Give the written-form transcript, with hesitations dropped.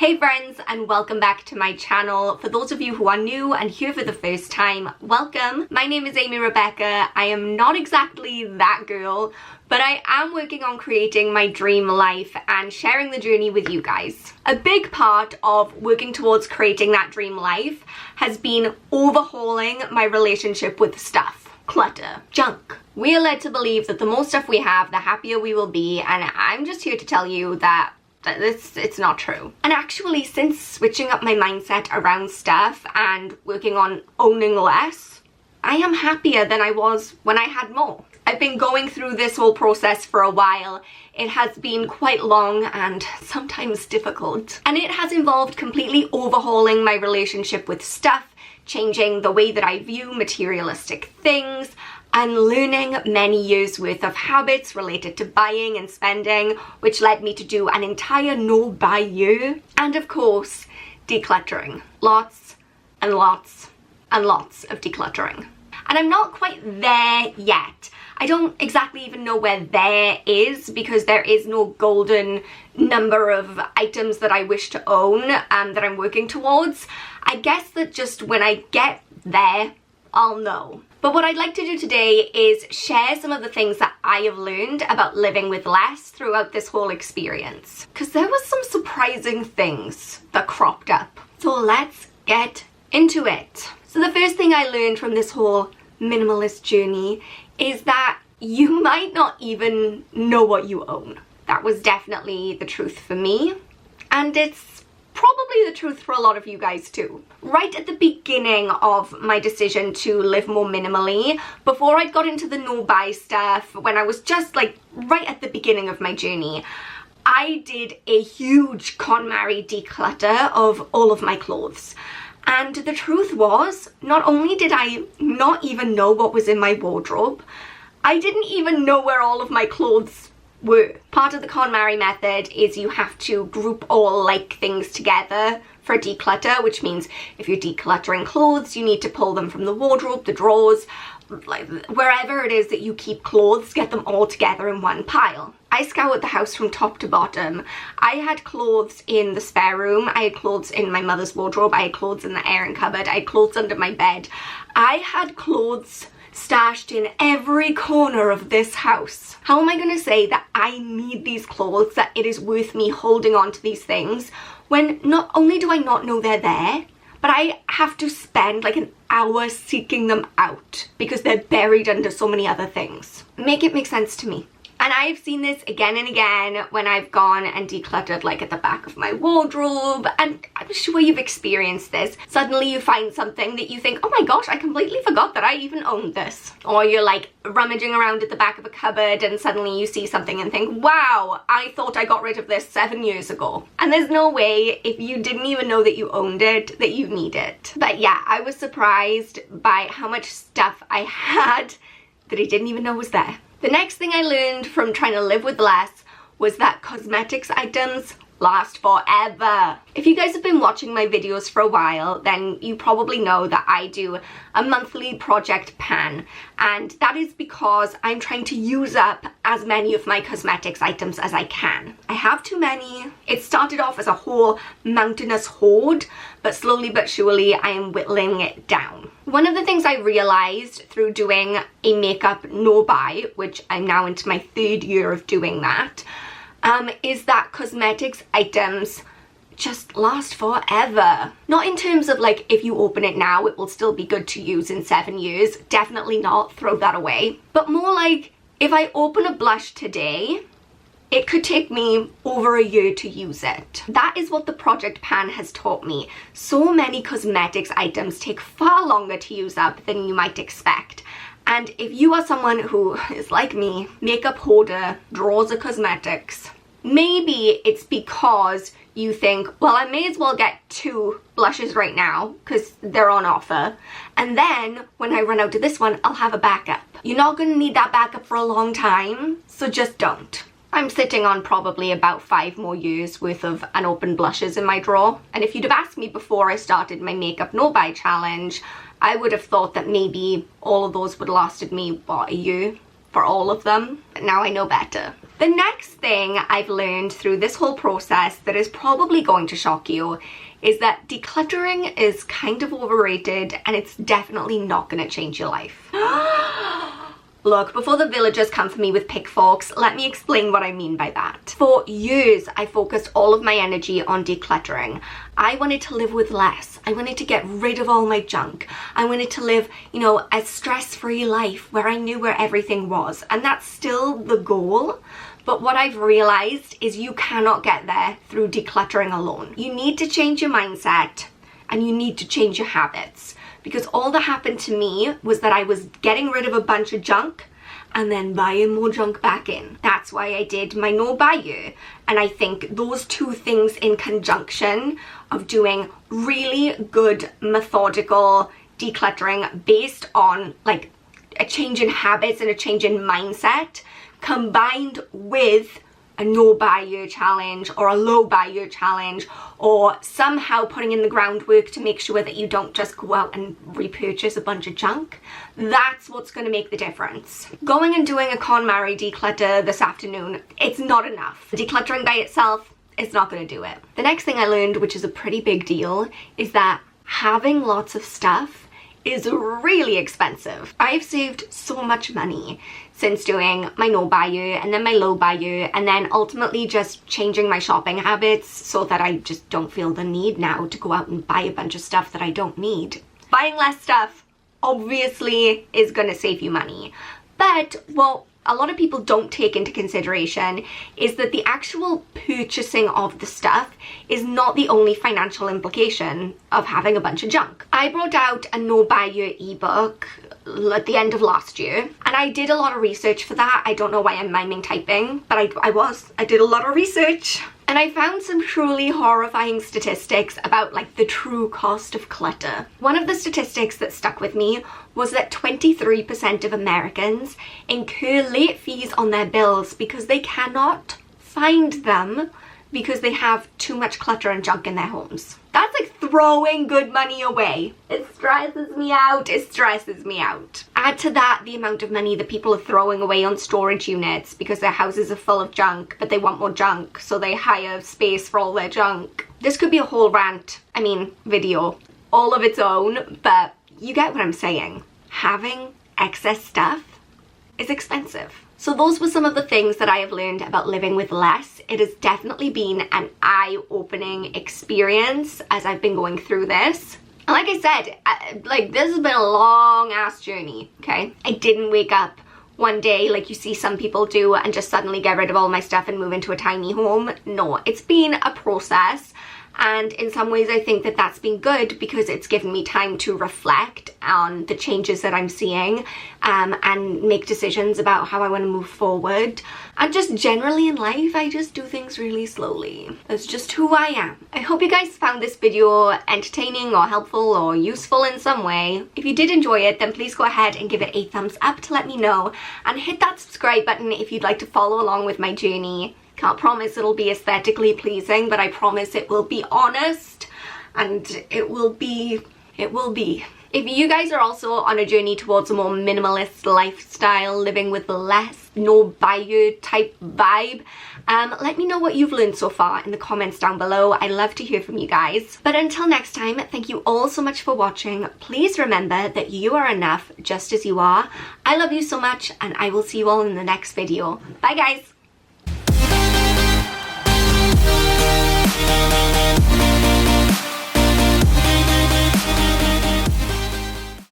Hey friends, and welcome back to my channel. For those of you who are new and here for the first time, welcome. My name is Amy Rebecca. I am not exactly that girl, but I am working on creating my dream life and sharing the journey with you guys. A big part of working towards creating that dream life has been overhauling my relationship with stuff. Clutter, junk. We are led to believe that the more stuff we have, the happier we will be, and I'm just here to tell you that it's not true. And actually, since switching up my mindset around stuff and working on owning less, I am happier than I was when I had more. I've been going through this whole process for a while. It has been quite long and sometimes difficult. And it has involved completely overhauling my relationship with stuff, changing the way that I view materialistic things, and learning many years worth of habits related to buying and spending, which led me to do an entire no buy year. And of course, decluttering. Lots and lots and lots of decluttering. And I'm not quite there yet. I don't exactly even know where there is, because there is no golden number of items that I wish to own that I'm working towards. I guess that just when I get there, I'll know. But what I'd like to do today is share some of the things that I have learned about living with less throughout this whole experience. Because there was some surprising things that cropped up. So let's get into it. So the first thing I learned from this whole minimalist journey is that you might not even know what you own. That was definitely the truth for me, and it's probably the truth for a lot of you guys too. Right at the beginning of my decision to live more minimally, before I'd got into the no-buy stuff, when I was just like right at the beginning of my journey, I did a huge KonMari declutter of all of my clothes. And the truth was, not only did I not even know what was in my wardrobe, I didn't even know where all of my clothes were. Part of the KonMari method is you have to group all like things together for declutter, which means if you're decluttering clothes, you need to pull them from the wardrobe, the drawers, like wherever it is that you keep clothes, get them all together in one pile. I scoured the house from top to bottom. I had clothes in the spare room, I had clothes in my mother's wardrobe, I had clothes in the airing cupboard, I had clothes under my bed. I had clothes stashed in every corner of this house. How am I going to say that I need these clothes, that it is worth me holding on to these things, when not only do I not know they're there, but I have to spend like an hour seeking them out because they're buried under so many other things. Make it make sense to me. And I've seen this again and again when I've gone and decluttered like at the back of my wardrobe, and I'm sure you've experienced this. Suddenly you find something that you think, oh my gosh, I completely forgot that I even owned this. Or you're like rummaging around at the back of a cupboard and suddenly you see something and think, wow, I thought I got rid of this 7 years ago. And there's no way, if you didn't even know that you owned it, that you need it. But yeah, I was surprised by how much stuff I had that I didn't even know was there. The next thing I learned from trying to live with less was that cosmetics items last forever. If you guys have been watching my videos for a while, then you probably know that I do a monthly project pan, and that is because I'm trying to use up as many of my cosmetics items as I can. I have too many. It started off as a whole mountainous hoard, but slowly but surely I am whittling it down. One of the things I realized through doing a makeup no-buy, which I'm now into my 3rd year of doing that, is that cosmetics items just last forever. Not in terms of like, if you open it now, it will still be good to use in 7 years. Definitely not, throw that away. But more like, if I open a blush today, it could take me over a year to use it. That is what the project pan has taught me. So many cosmetics items take far longer to use up than you might expect. And if you are someone who is like me, makeup hoarder, drawers of cosmetics, maybe it's because you think, well, I may as well get 2 blushes right now because they're on offer. And then when I run out of this one, I'll have a backup. You're not going to need that backup for a long time, so just don't. I'm sitting on probably about 5 more years worth of unopened blushes in my drawer. And if you'd have asked me before I started my makeup no-buy challenge, I would have thought that maybe all of those would have lasted me, what, a year for all of them? But now I know better. The next thing I've learned through this whole process that is probably going to shock you is that decluttering is kind of overrated and it's definitely not going to change your life. Look, before the villagers come for me with pitchforks, let me explain what I mean by that. For years, I focused all of my energy on decluttering. I wanted to live with less. I wanted to get rid of all my junk. I wanted to live, you know, a stress-free life where I knew where everything was. And that's still the goal. But what I've realized is you cannot get there through decluttering alone. You need to change your mindset and you need to change your habits. Because all that happened to me was that I was getting rid of a bunch of junk and then buying more junk back in. That's why I did my no buy year. And I think those two things in conjunction of doing really good methodical decluttering based on like a change in habits and a change in mindset combined with a no buy year challenge or a low buy year challenge, or somehow putting in the groundwork to make sure that you don't just go out and repurchase a bunch of junk. That's what's going to make the difference. Going and doing a KonMari declutter this afternoon, it's not enough. Decluttering by itself is not going to do it. The next thing I learned, which is a pretty big deal, is that having lots of stuff is really expensive. I've saved so much money since doing my no buy year and then my low buy year, and then ultimately just changing my shopping habits so that I just don't feel the need now to go out and buy a bunch of stuff that I don't need. Buying less stuff obviously is gonna save you money, but what a lot of people don't take into consideration is that the actual purchasing of the stuff is not the only financial implication of having a bunch of junk. I brought out a no buy year ebook at the end of last year, and I did a lot of research for that. I don't know why I'm miming typing, but I did a lot of research. And I found some truly horrifying statistics about like the true cost of clutter. One of the statistics that stuck with me was that 23% of Americans incur late fees on their bills because they cannot find them because they have too much clutter and junk in their homes. That's like throwing good money away. It stresses me out. It stresses me out. Add to that the amount of money that people are throwing away on storage units because their houses are full of junk, but they want more junk, so they hire space for all their junk. This could be a whole video, all of its own, but you get what I'm saying. Having excess stuff is expensive. So those were some of the things that I have learned about living with less. It has definitely been an eye-opening experience as I've been going through this. And like I said, this has been a long-ass journey, okay? I didn't wake up one day like you see some people do and just suddenly get rid of all my stuff and move into a tiny home. No, it's been a process. And in some ways I think that that's been good because it's given me time to reflect on the changes that I'm seeing and make decisions about how I want to move forward. And just generally in life, I just do things really slowly. That's just who I am. I hope you guys found this video entertaining or helpful or useful in some way. If you did enjoy it, then please go ahead and give it a thumbs up to let me know, and hit that subscribe button if you'd like to follow along with my journey. Can't promise it'll be aesthetically pleasing, but I promise it will be honest, and it will be. If you guys are also on a journey towards a more minimalist lifestyle, living with less, no buy year type vibe, let me know what you've learned so far in the comments down below. I love to hear from you guys. But until next time, thank you all so much for watching. Please remember that you are enough just as you are. I love you so much, and I will see you all in the next video. Bye guys!